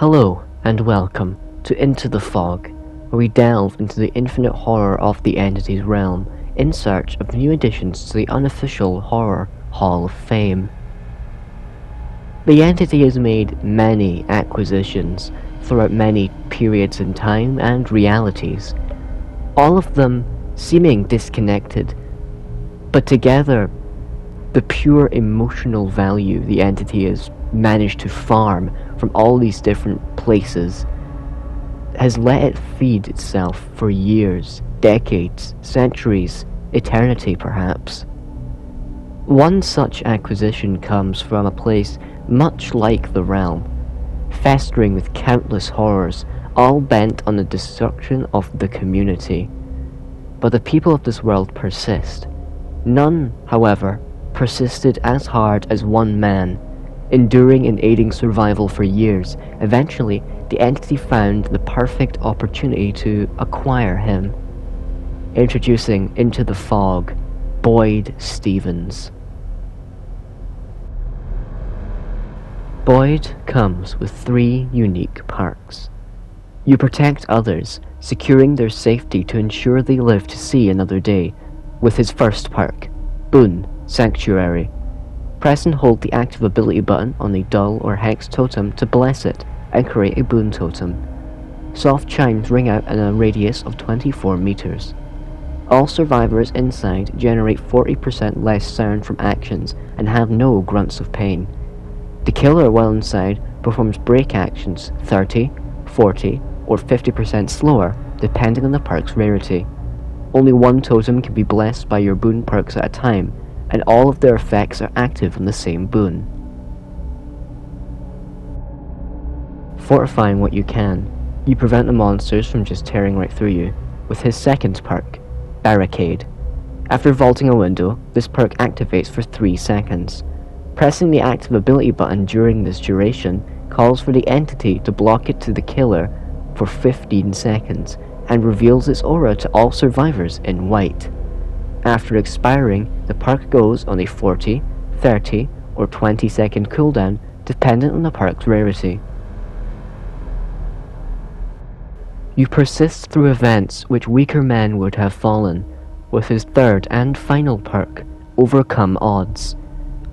Hello and welcome to Into the Fog, where we delve into the infinite horror of the entity's realm in search of new additions to the unofficial Horror Hall of Fame. The entity has made many acquisitions throughout many periods in time and realities, all of them seeming disconnected, but together the pure emotional value the entity has managed to farm from all these different places has let it feed itself for years, decades, centuries, eternity perhaps. One such acquisition comes from a place much like the realm, festering with countless horrors, all bent on the destruction of the community. But the people of this world persist. None, however, persisted as hard as one man, enduring and aiding survival for years. Eventually, the entity found the perfect opportunity to acquire him. Introducing Into the Fog, Boyd Stevens. Boyd comes with 3 unique perks. You protect others, securing their safety to ensure they live to see another day, with his first perk, Boon Sanctuary. Press and hold the active ability button on the dull or hex totem to bless it and create a boon totem. Soft chimes ring out in a radius of 24 meters. All survivors inside generate 40% less sound from actions and have no grunts of pain. The killer while inside performs break actions 30, 40, or 50% slower depending on the perk's rarity. Only one totem can be blessed by your boon perks at a time, and all of their effects are active on the same boon. Fortifying what you can, you prevent the monsters from just tearing right through you, with his second perk, Barricade. After vaulting a window, this perk activates for 3 seconds. Pressing the active ability button during this duration calls for the entity to block it to the killer for 15 seconds, and reveals its aura to all survivors in white. After expiring, the perk goes on a 40, 30, or 20 second cooldown dependent on the perk's rarity. You persist through events which weaker men would have fallen, with his third and final perk, Overcome Odds.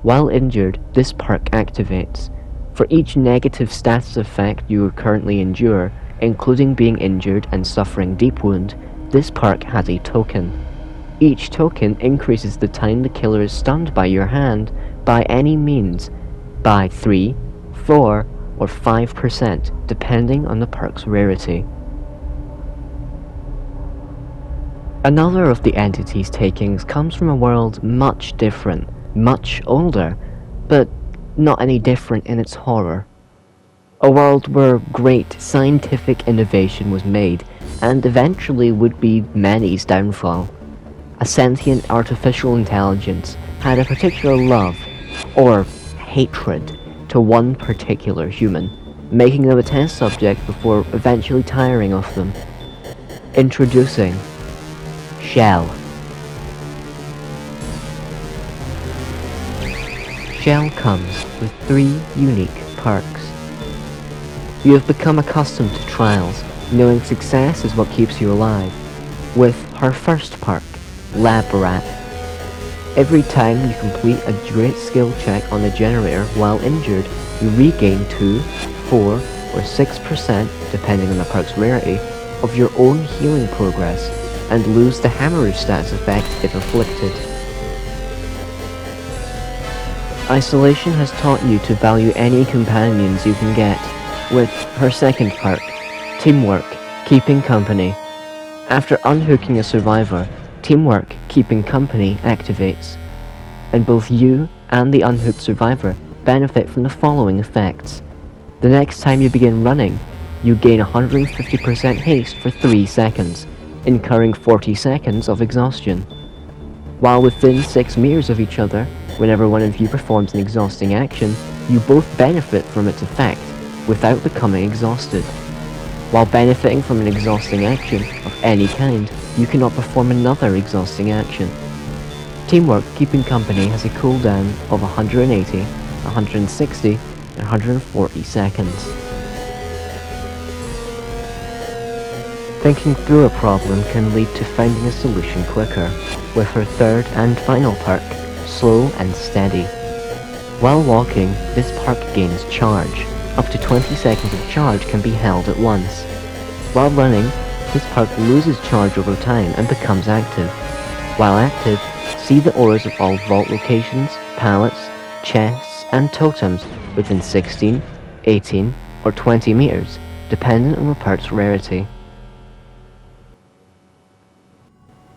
While injured, this perk activates. For each negative status effect you currently endure, including being injured and suffering deep wound, this perk has a token. Each token increases the time the killer is stunned by your hand by any means by 3, 4, or 5% depending on the perk's rarity. Another of the entity's takings comes from a world much different, much older, but not any different in its horror. A world where great scientific innovation was made and eventually would be many's downfall. A sentient artificial intelligence had a particular love, or hatred, to one particular human, making them a test subject before eventually tiring of them. Introducing Shell. Shell comes with 3 unique perks. You have become accustomed to trials, knowing success is what keeps you alive, with her first perk, Lab Rat. Every time you complete a great skill check on the generator while injured, you regain 2, 4, or 6%, depending on the perk's rarity, of your own healing progress, and lose the hemorrhage status effect if afflicted. Isolation has taught you to value any companions you can get, with her second perk, Teamwork, Keeping Company. After unhooking a survivor, Teamwork, Keeping Company activates, and both you and the unhooked survivor benefit from the following effects. The next time you begin running, you gain 150% haste for 3 seconds, incurring 40 seconds of exhaustion. While within 6 meters of each other, whenever one of you performs an exhausting action, you both benefit from its effect, without becoming exhausted. While benefiting from an exhausting action of any kind, you cannot perform another exhausting action. Teamwork Keeping Company has a cooldown of 180, 160, and 140 seconds. Thinking through a problem can lead to finding a solution quicker, with her third and final perk, slow and steady. While walking, this perk gains charge. Up to 20 seconds of charge can be held at once. While running, this perk loses charge over time and becomes active. While active, see the auras of all vault locations, pallets, chests, and totems within 16, 18, or 20 meters, dependent on the perk's rarity.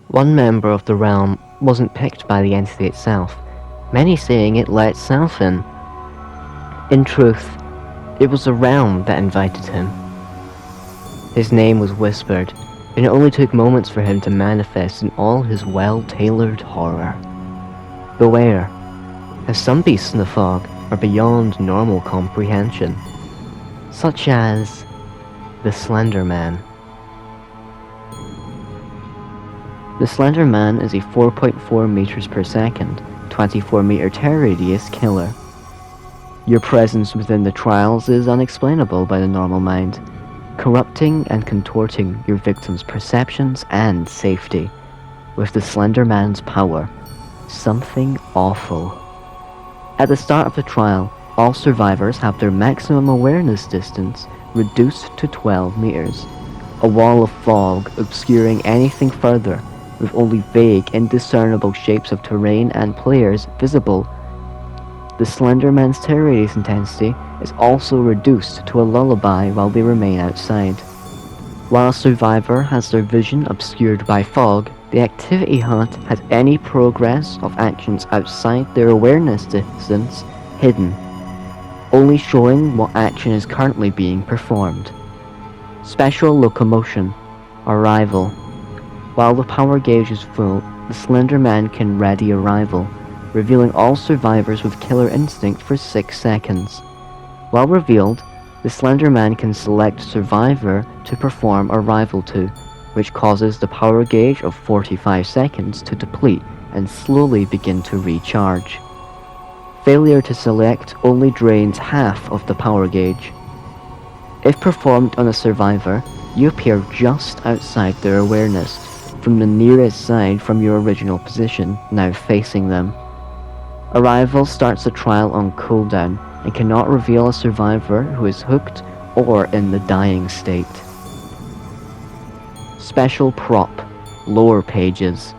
One member of the realm wasn't picked by the entity itself, many saying it let itself in. In truth, it was the realm that invited him. His name was whispered, and it only took moments for him to manifest in all his well-tailored horror. Beware, as some beasts in the fog are beyond normal comprehension, such as the Slender Man. The Slender Man is a 4.4 meters per second, 24 meter terror radius killer. Your presence within the trials is unexplainable by the normal mind, corrupting and contorting your victim's perceptions and safety. With the Slender Man's power, something awful. At the start of the trial, all survivors have their maximum awareness distance reduced to 12 meters, a wall of fog obscuring anything further, with only vague, indiscernible shapes of terrain and players visible. The Slender Man's terror radius intensity is also reduced to a lullaby while they remain outside. While a survivor has their vision obscured by fog, the activity hut has any progress of actions outside their awareness distance hidden, only showing what action is currently being performed. Special locomotion, arrival. While the power gauge is full, the Slender Man can ready arrival, revealing all survivors with killer instinct for 6 seconds. While revealed, the Slender Man can select survivor to perform arrival to, which causes the power gauge of 45 seconds to deplete and slowly begin to recharge. Failure to select only drains half of the power gauge. If performed on a survivor, you appear just outside their awareness, from the nearest side from your original position, now facing them. Arrival starts the trial on cooldown and cannot reveal a survivor who is hooked or in the dying state. Special prop, lower pages.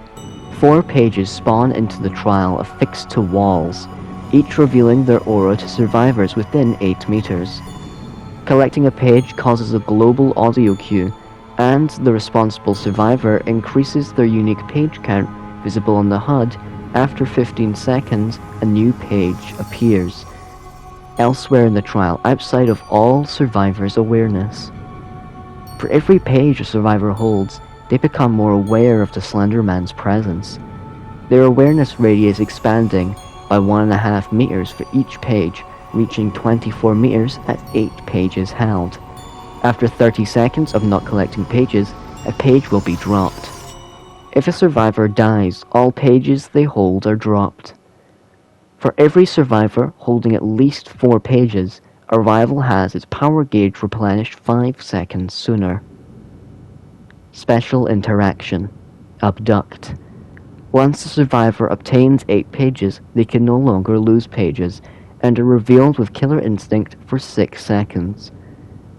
4 pages spawn into the trial affixed to walls, each revealing their aura to survivors within 8 meters. Collecting a page causes a global audio cue, and the responsible survivor increases their unique page count visible on the HUD. After 15 seconds, a new page appears elsewhere in the trial, outside of all survivors' awareness. For every page a survivor holds, they become more aware of the Slender Man's presence. Their awareness radius expanding by 1.5 meters for each page, reaching 24 meters at 8 pages held. After 30 seconds of not collecting pages, a page will be dropped. If a survivor dies, all pages they hold are dropped. For every survivor holding at least 4 pages, arrival has its power gauge replenished 5 seconds sooner. Special interaction. Abduct. Once the survivor obtains 8 pages, they can no longer lose pages, and are revealed with killer instinct for 6 seconds.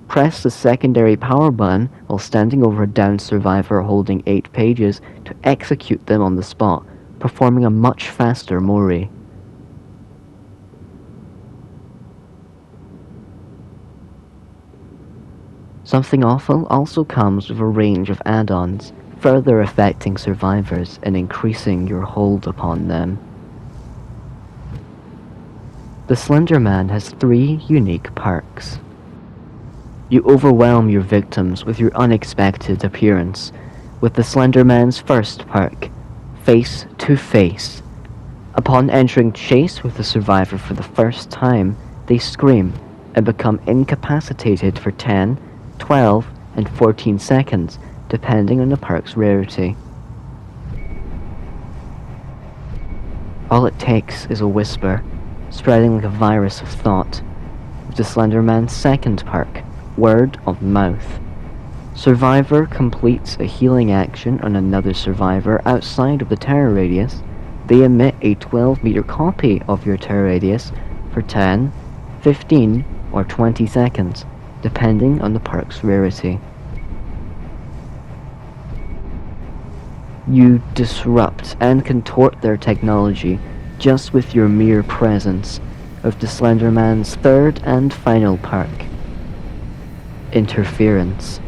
Press the secondary power button while standing over a downed survivor holding 8 pages to execute them on the spot, performing a much faster Mori. Something Awful also comes with a range of add-ons, further affecting survivors and increasing your hold upon them. The Slender Man has 3 unique perks. You overwhelm your victims with your unexpected appearance, with the Slender Man's first perk, Face to Face. Upon entering chase with the survivor for the first time, they scream and become incapacitated for 10, 12, and 14 seconds, depending on the perk's rarity. All it takes is a whisper, spreading like a virus of thought, with the Slender Man's second perk, Word of Mouth. Survivor completes a healing action on another survivor outside of the terror radius. They emit a 12-meter copy of your terror radius for 10, 15, or 20 seconds, depending on the perk's rarity. You disrupt and contort their technology just with your mere presence of the Slender Man's third and final perk, Interference.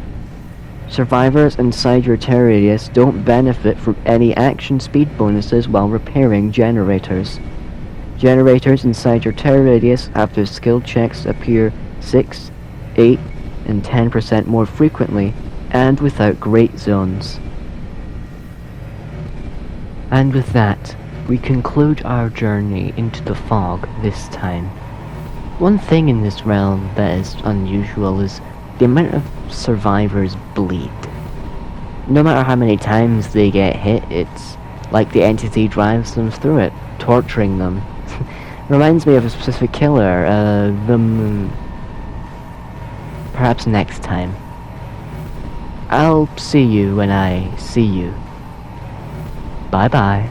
Survivors inside your terror radius don't benefit from any action speed bonuses while repairing generators. Generators inside your terror radius have their skill checks appear 6, 8, and 10% more frequently, and without great zones. And with that, we conclude our journey into the fog this time. One thing in this realm that is unusual is the amount of survivors bleed. No matter how many times they get hit, it's like the entity drives them through it, torturing them. Reminds me of a specific killer, perhaps next time. I'll see you when I see you. Bye bye.